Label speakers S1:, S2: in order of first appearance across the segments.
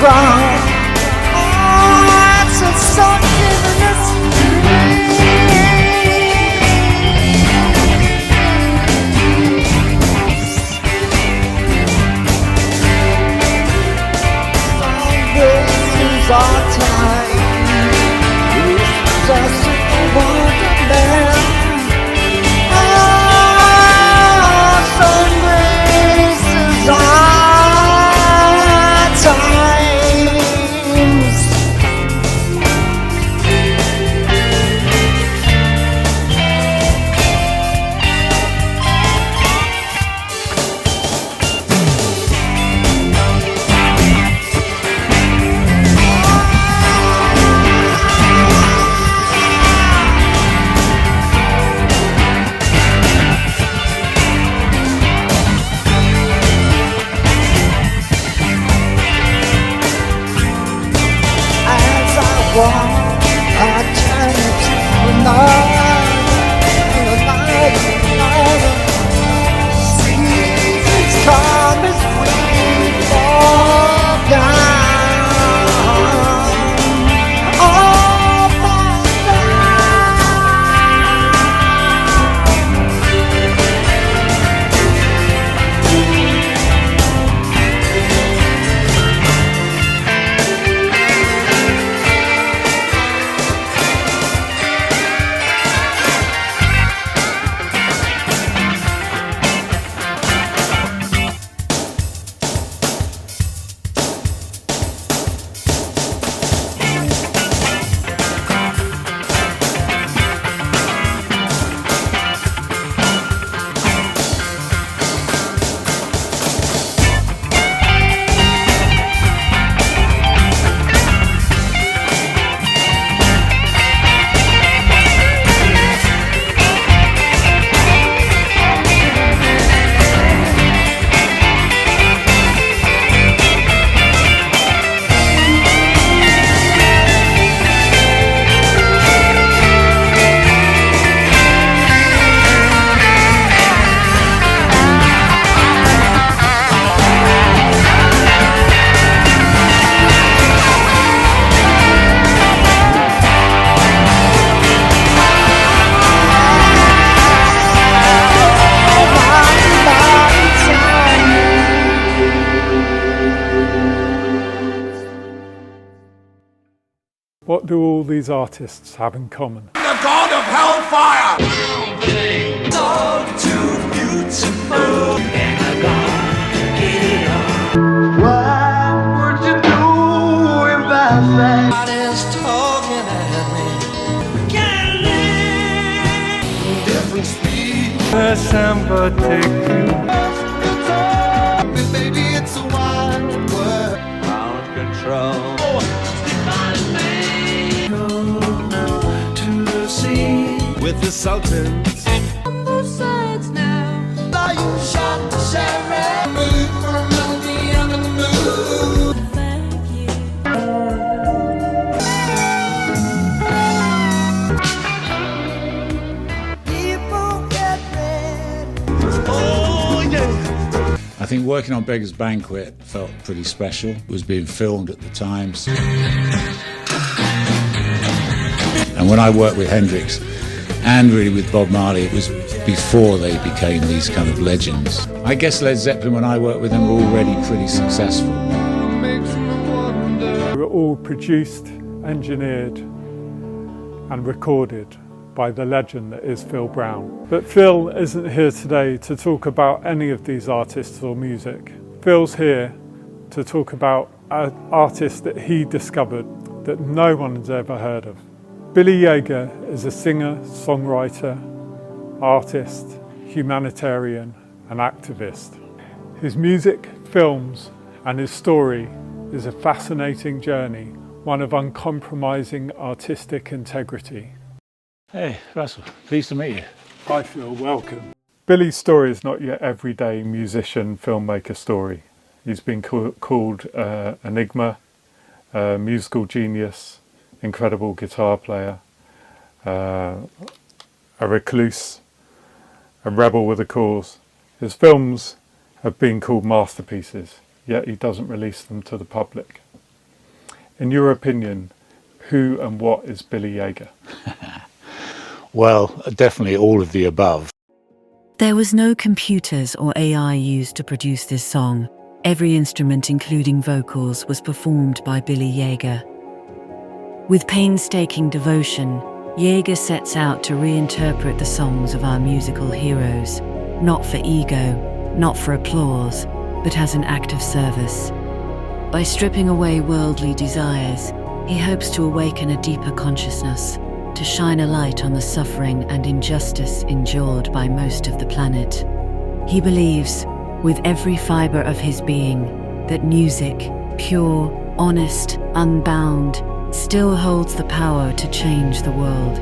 S1: ground. Oh, it's a succulent this is our time. It's just a wonderland.
S2: What do all these artists have in common?
S3: The god of hellfire!
S1: What would you do if I said
S3: Body's talking at me. Can't live different speed.
S2: December take you.
S3: Baby, it's a wild world. Out of control. To the sea with the Sultans.
S4: On both sides now.
S3: Are you shot the sheriff? Move for a melody under the moon.
S4: Thank you.
S1: people get ready?
S3: Oh, yeah.
S5: I think working on Beggar's Banquet felt pretty special. It was being filmed at the times. And when I worked with Hendrix and really with Bob Marley, it was before they became these kind of legends. I guess Led Zeppelin, when I worked with them, were already pretty successful.
S2: They were all produced, engineered and recorded by the legend that is Phil Brown. But Phil isn't here today to talk about any of these artists or music. Phil's here to talk about an artist that he discovered that no one has ever heard of. Billy Yeager is a singer, songwriter, artist, humanitarian and activist. His music, films and his story is a fascinating journey, one of uncompromising artistic integrity.
S5: Hey, Russell, pleased to meet you.
S2: Hi Phil, welcome. Billy's story is not your everyday musician, filmmaker story. He's been called enigma, musical genius, incredible guitar player, a recluse, a rebel with a cause. His films have been called masterpieces, yet he doesn't release them to the public. In your opinion, who and what is Billy Yeager?
S5: Well, definitely all of the above.
S6: There was no computers or AI used to produce this song. Every instrument, including vocals, was performed by Billy Yeager. With painstaking devotion, Yeager sets out to reinterpret the songs of our musical heroes, not for ego, not for applause, but as an act of service. By stripping away worldly desires, he hopes to awaken a deeper consciousness, to shine a light on the suffering and injustice endured by most of the planet. He believes, with every fiber of his being, that music, pure, honest, unbound, still holds the power to change the world.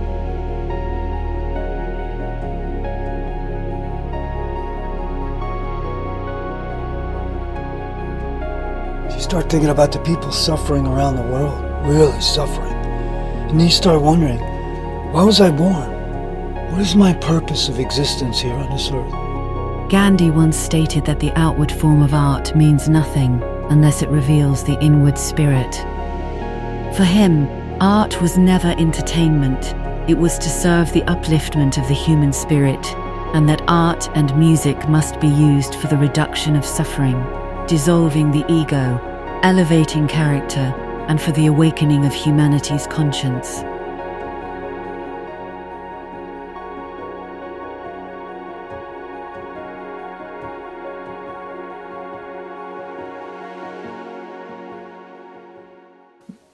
S7: You start thinking about the people suffering around the world, really suffering. And you start wondering, why was I born? What is my purpose of existence here on this earth?
S6: Gandhi once stated that the outward form of art means nothing unless it reveals the inward spirit. For him, art was never entertainment. It was to serve the upliftment of the human spirit, and that art and music must be used for the reduction of suffering, dissolving the ego, elevating character, and for the awakening of humanity's conscience.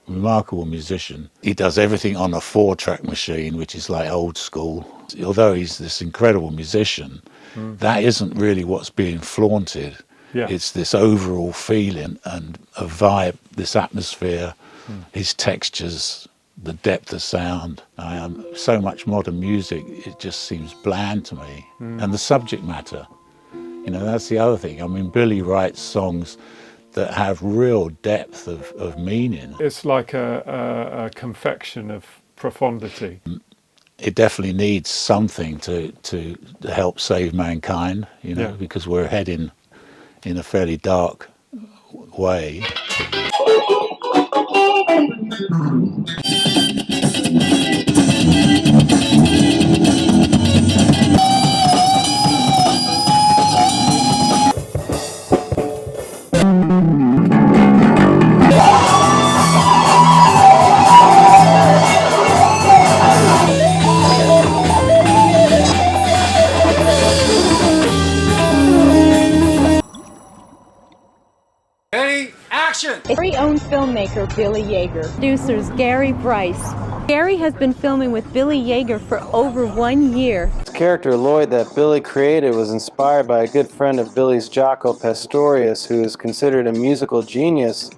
S5: Remarkable musician. He does everything on a 4-track machine, which is like old school. Although he's this incredible musician, that isn't really what's being flaunted.
S2: Yeah.
S5: It's this overall feeling and a vibe, this atmosphere, his textures, the depth of sound. So much modern music, it just seems bland to me. And the subject matter, you know, that's the other thing. I mean, Billy writes songs that have real depth of meaning.
S2: It's like a confection of profundity.
S5: It definitely needs something to help save mankind, you know,
S2: Yeah.
S5: because we're heading in a fairly dark way.
S8: Very own filmmaker Billy Yeager. Producers Gary Bryce. Gary has been filming with Billy Yeager for over 1 year.
S9: The character Lloyd that Billy created was inspired by a good friend of Billy's, Jaco Pastorius, who is considered a musical genius.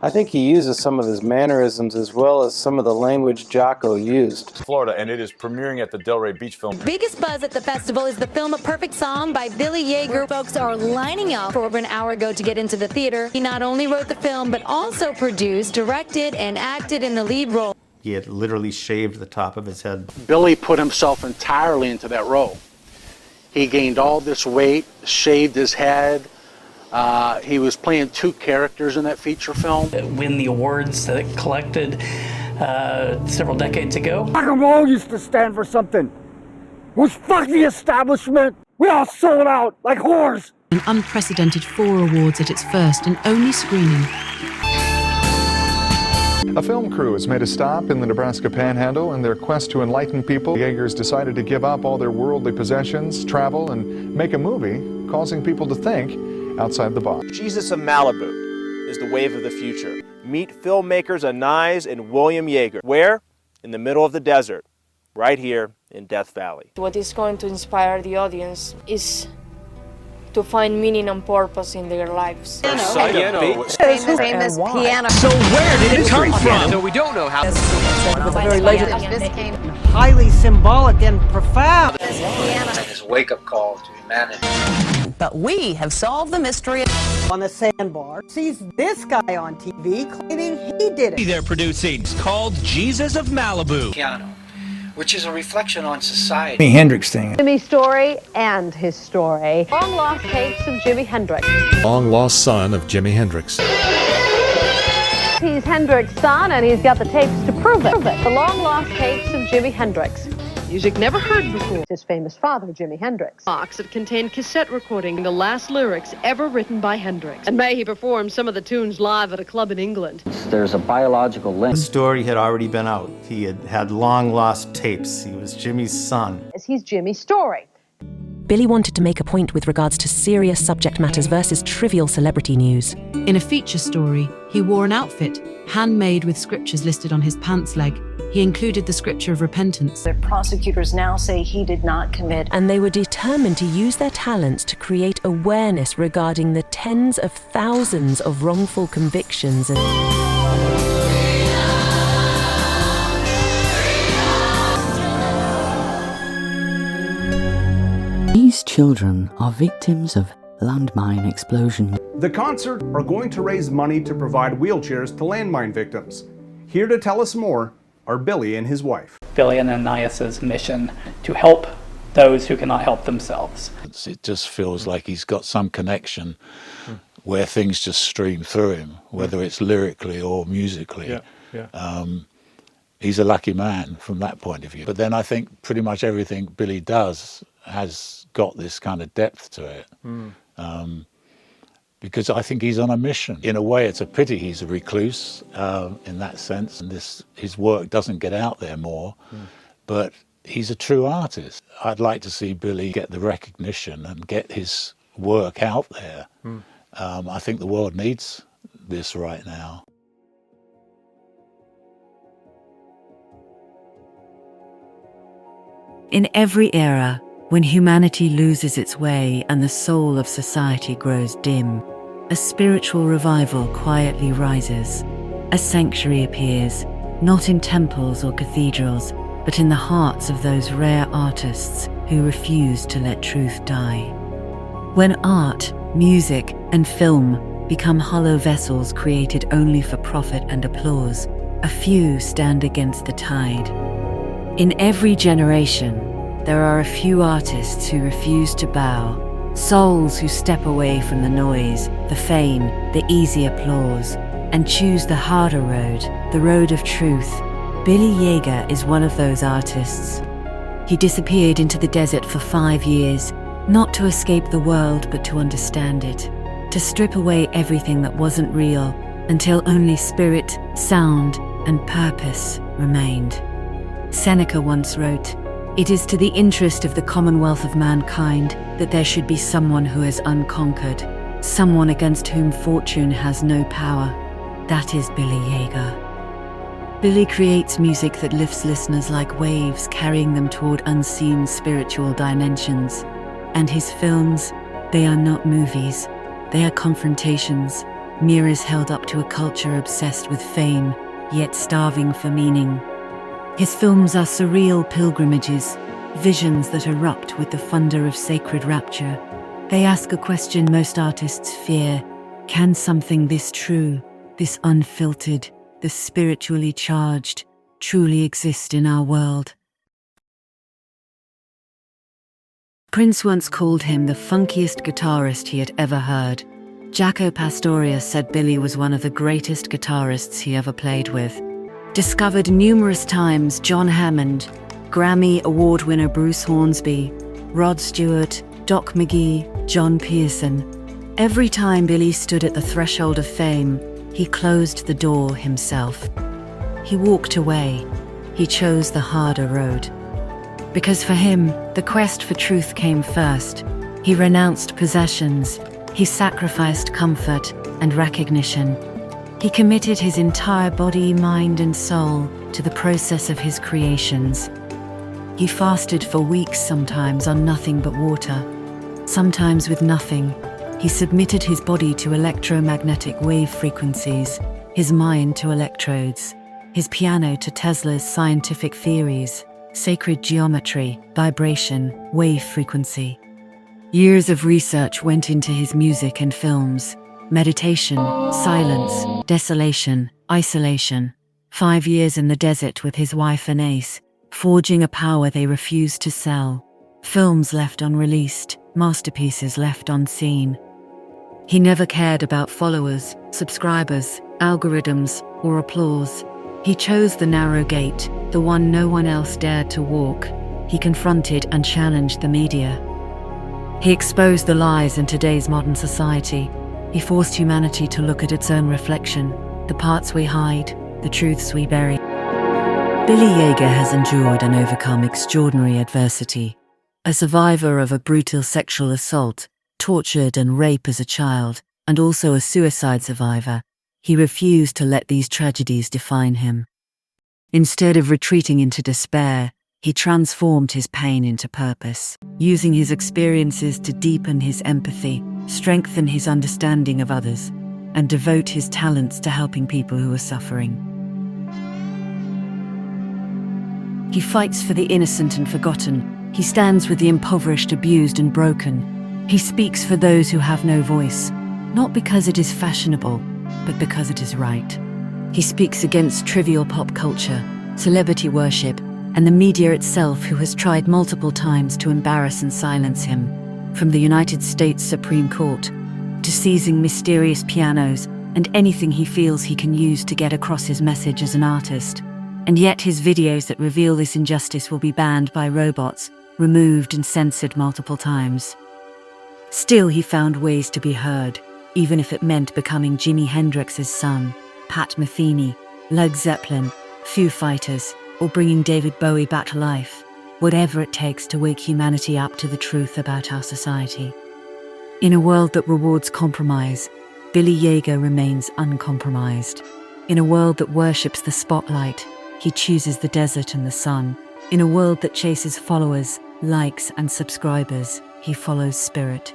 S9: I think he uses some of his mannerisms as well as some of the language Jaco used.
S10: Florida, and it is premiering at the Delray Beach Film.
S11: Biggest buzz at the festival is the film A Perfect Song by Billy Yeager. Folks are lining up for over an hour ago to get into the theater. He not only wrote the film, but also produced, directed, and acted in the lead role.
S12: He had literally shaved the top of his head.
S13: Billy put himself entirely into that role. He gained all this weight, shaved his head. He was playing 2 characters in that feature film.
S14: Win the awards that it collected several decades ago.
S15: Rock and roll used to stand for something. Was fuck the establishment. We all sold out like whores.
S6: An unprecedented 4 awards at its first and only screening.
S16: A film crew has made a stop in the Nebraska Panhandle in their quest to enlighten people. The Yeagers decided to give up all their worldly possessions, travel, and make a movie, causing people to think outside the box.
S17: Jesus of Malibu is the wave of the future. Meet filmmakers Anais and William Yeager. Where? In the middle of the desert, right here in Death Valley.
S18: What is going to inspire the audience is to find meaning and purpose in their lives.
S17: Famous
S18: piano.
S19: So where did it come from?
S20: So we don't know how.
S15: Very highly symbolic and profound.
S20: His wake-up call to humanity.
S21: But we have solved the mystery.
S15: On the sandbar, sees this guy on TV claiming he did it.
S19: They're producing. It's called Jesus of Malibu.
S20: Piano, which is a reflection on society.
S22: Jimi Hendrix thing.
S8: Jimi's story and his story. Long lost tapes of Jimi Hendrix.
S23: Long lost son of Jimi Hendrix.
S4: He's Hendrix's son, and he's got the tapes to prove it. The long-lost tapes of Jimi Hendrix. Music never heard before. His famous father, Jimi Hendrix. Box that contained cassette recording, the last lyrics ever written by Hendrix. And may he performed some of the tunes live at a club in England.
S12: There's a biological link. The story had already been out. He had long-lost tapes. He was Jimmy's son.
S4: He's Jimmy's story.
S22: Billy wanted to make a point with regards to serious subject matters versus trivial celebrity news.
S23: In a feature story, he wore an outfit, handmade with scriptures listed on his pants leg. He included the scripture of repentance.
S24: The prosecutors now say he did not commit.
S22: And they were determined to use their talents to create awareness regarding the tens of thousands of wrongful convictions.
S25: These children are victims of landmine explosion.
S26: The concert are going to raise money to provide wheelchairs to landmine victims. Here to tell us more are Billy and his wife.
S27: Billy and Ananias's mission to help those who cannot help themselves.
S5: It just feels like he's got some connection where things just stream through him, whether it's lyrically or musically. He's a lucky man from that point of view. But then I think pretty much everything Billy does has got this kind of depth to it. Because I think he's on a mission. In a way, it's a pity he's a recluse in that sense, and his work doesn't get out there more, but he's a true artist. I'd like to see Billy get the recognition and get his work out there. I think the world needs this right now.
S6: In every era, when humanity loses its way and the soul of society grows dim, a spiritual revival quietly rises. A sanctuary appears, not in temples or cathedrals, but in the hearts of those rare artists who refuse to let truth die. When art, music, and film become hollow vessels created only for profit and applause, a few stand against the tide. In every generation, there are a few artists who refuse to bow, souls who step away from the noise, the fame, the easy applause, and choose the harder road, the road of truth. Billy Yeager is one of those artists. He disappeared into the desert for 5 years, not to escape the world, but to understand it, to strip away everything that wasn't real, until only spirit, sound, and purpose remained. Seneca once wrote, "It is to the interest of the commonwealth of mankind that there should be someone who is unconquered, someone against whom fortune has no power. That is Billy Yeager." Billy creates music that lifts listeners like waves, carrying them toward unseen spiritual dimensions. And his films, they are not movies, they are confrontations, mirrors held up to a culture obsessed with fame, yet starving for meaning. His films are surreal pilgrimages, visions that erupt with the thunder of sacred rapture. They ask a question most artists fear: can something this true, this unfiltered, this spiritually charged, truly exist in our world? Prince once called him the funkiest guitarist he had ever heard. Jaco Pastorius said Billy was one of the greatest guitarists he ever played with. Discovered numerous times John Hammond, Grammy Award winner Bruce Hornsby, Rod Stewart, Doc McGee, John Pearson. Every time Billy stood at the threshold of fame, he closed the door himself. He walked away. He chose the harder road. Because for him, the quest for truth came first. He renounced possessions. He sacrificed comfort and recognition. He committed his entire body, mind, and soul to the process of his creations. He fasted for weeks sometimes on nothing but water. Sometimes with nothing, he submitted his body to electromagnetic wave frequencies, his mind to electrodes, his piano to Tesla's scientific theories, sacred geometry, vibration, wave frequency. Years of research went into his music and films. Meditation, silence, desolation, isolation. 5 years in the desert with his wife Anais, forging a power they refused to sell. Films left unreleased, masterpieces left unseen. He never cared about followers, subscribers, algorithms, or applause. He chose the narrow gate, the one no one else dared to walk. He confronted and challenged the media. He exposed the lies in today's modern society. He forced humanity to look at its own reflection, the parts we hide, the truths we bury. Billy Yeager has endured and overcome extraordinary adversity. A survivor of a brutal sexual assault, tortured and rape as a child, and also a suicide survivor, he refused to let these tragedies define him. Instead of retreating into despair, he transformed his pain into purpose, using his experiences to deepen his empathy, strengthen his understanding of others, and devote his talents to helping people who are suffering. He fights for the innocent and forgotten. He stands with the impoverished, abused, and broken. He speaks for those who have no voice, not because it is fashionable, but because it is right. He speaks against trivial pop culture, celebrity worship, and the media itself, who has tried multiple times to embarrass and silence him, from the United States Supreme Court to seizing mysterious pianos and anything he feels he can use to get across his message as an artist. And yet his videos that reveal this injustice will be banned by robots, removed and censored multiple times. Still, he found ways to be heard, even if it meant becoming Jimi Hendrix's son, Pat Metheny, Led Zeppelin, Foo Fighters, or bringing David Bowie back to life, whatever it takes to wake humanity up to the truth about our society. In a world that rewards compromise, Billy Yeager remains uncompromised. In a world that worships the spotlight, he chooses the desert and the sun. In a world that chases followers, likes, and subscribers, he follows spirit.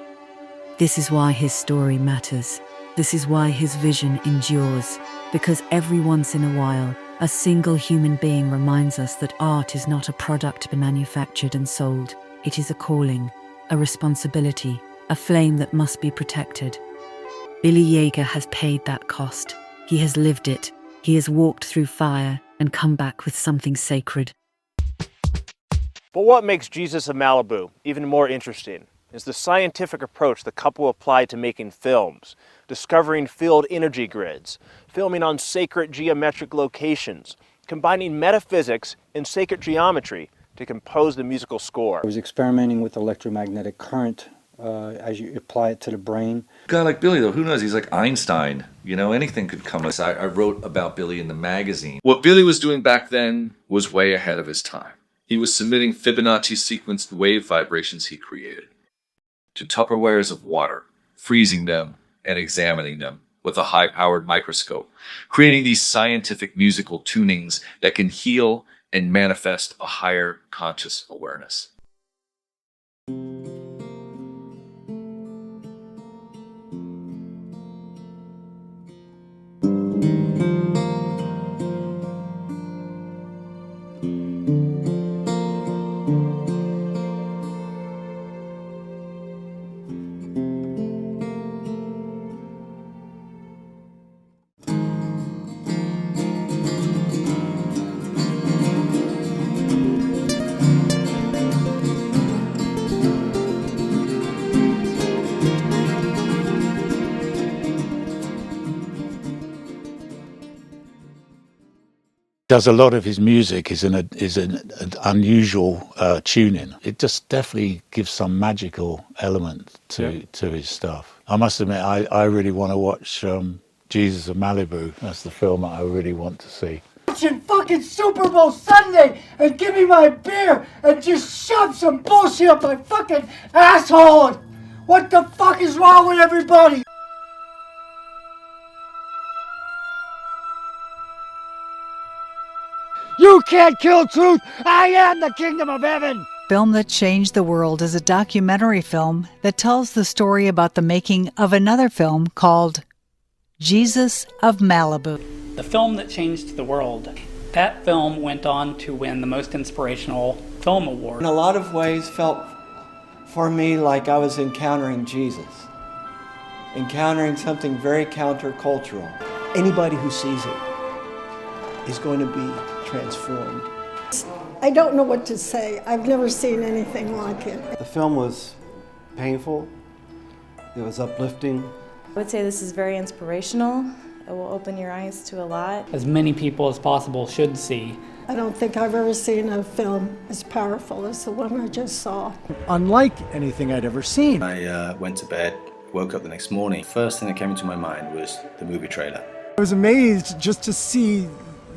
S6: This is why his story matters. This is why his vision endures. Because every once in a while, a single human being reminds us that art is not a product to be manufactured and sold. It is a calling, a responsibility, a flame that must be protected. Billy Yeager has paid that cost. He has lived it. He has walked through fire and come back with something sacred.
S17: But what makes Jesus of Malibu even more interesting is the scientific approach the couple applied to making films, discovering field energy grids, filming on sacred geometric locations, combining metaphysics and sacred geometry to compose the musical score.
S1: I was experimenting with electromagnetic current as you apply it to the brain.
S2: A guy like Billy, though, who knows? He's like Einstein. You know, anything could come. I wrote about Billy in the magazine. What Billy was doing back then was way ahead of his time. He was submitting Fibonacci sequenced wave vibrations he created to Tupperwares of water, freezing them and examining them with a high-powered microscope, creating these scientific musical tunings that can heal and manifest a higher conscious awareness.
S5: Does a lot of his music is an unusual tuning. It just definitely gives some magical element to his stuff. I must admit, I really want to watch Jesus of Malibu. That's the film that I really want to see.
S15: Watching fucking Super Bowl Sunday and give me my beer and just shove some bullshit up my fucking asshole. What the fuck is wrong with everybody? You can't kill truth! I am the kingdom of heaven!
S3: Film That Changed the World is a documentary film that tells the story about the making of another film called Jesus of Malibu.
S27: The film that changed the world. That film went on to win the Most Inspirational Film Award.
S7: In a lot of ways felt for me like I was encountering Jesus. Encountering something very countercultural. Anybody who sees it is going to be transformed.
S9: I don't know what to say. I've never seen anything like it.
S7: The film was painful, it was uplifting,
S10: I would say this is very inspirational. It will open your eyes to a lot.
S27: As many people as possible should see.
S9: I don't think I've ever seen a film as powerful as the one I just saw.
S11: Unlike anything I'd ever seen.
S13: I went to bed, woke up the next morning. First thing that came into my mind was the movie trailer.
S11: I was amazed just to see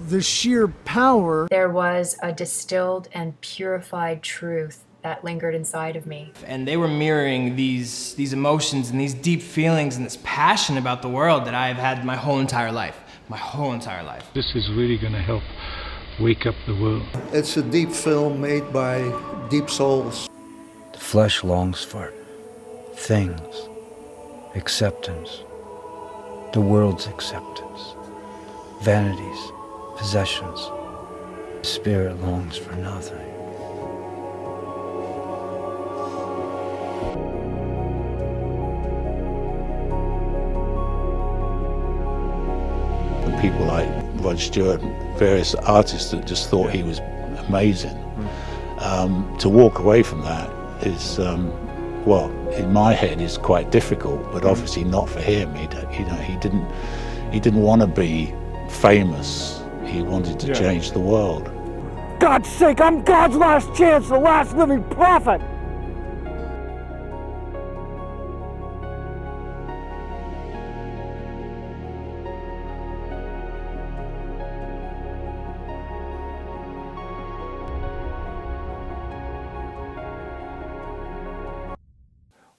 S11: the sheer power.
S14: There was a distilled and purified truth that lingered inside of me.
S16: And they were mirroring these emotions and these deep feelings and this passion about the world that I've had my whole entire life. My whole entire life.
S5: This is really going to help wake up the world.
S18: It's a deep film made by deep souls.
S1: The flesh longs for things, acceptance, the world's acceptance, vanities, possessions. The spirit longs for nothing.
S5: People like Rod Stewart and various artists that just thought he was amazing. To walk away from that is, well, in my head is quite difficult, but obviously not for him. He didn't want to be famous. He wanted to change the world.
S15: God's sake, I'm God's last chance, the last living prophet!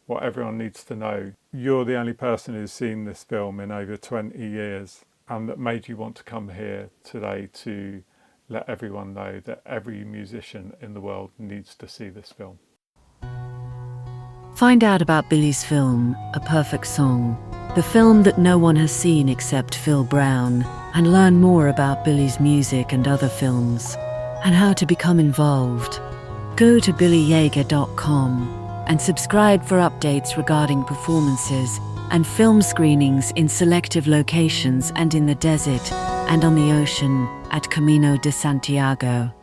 S21: What everyone needs to know, you're the only person who's seen this film in over 20 years, and that made you want to come here today to let everyone know that every musician in the world needs to see this film.
S6: Find out about Billy's film, A Perfect Song, the film that no one has seen except Phil Brown, and learn more about Billy's music and other films, and how to become involved. Go to billyyeager.com and subscribe for updates regarding performances and film screenings in selective locations and in the desert and on the ocean at Camino de Santiago.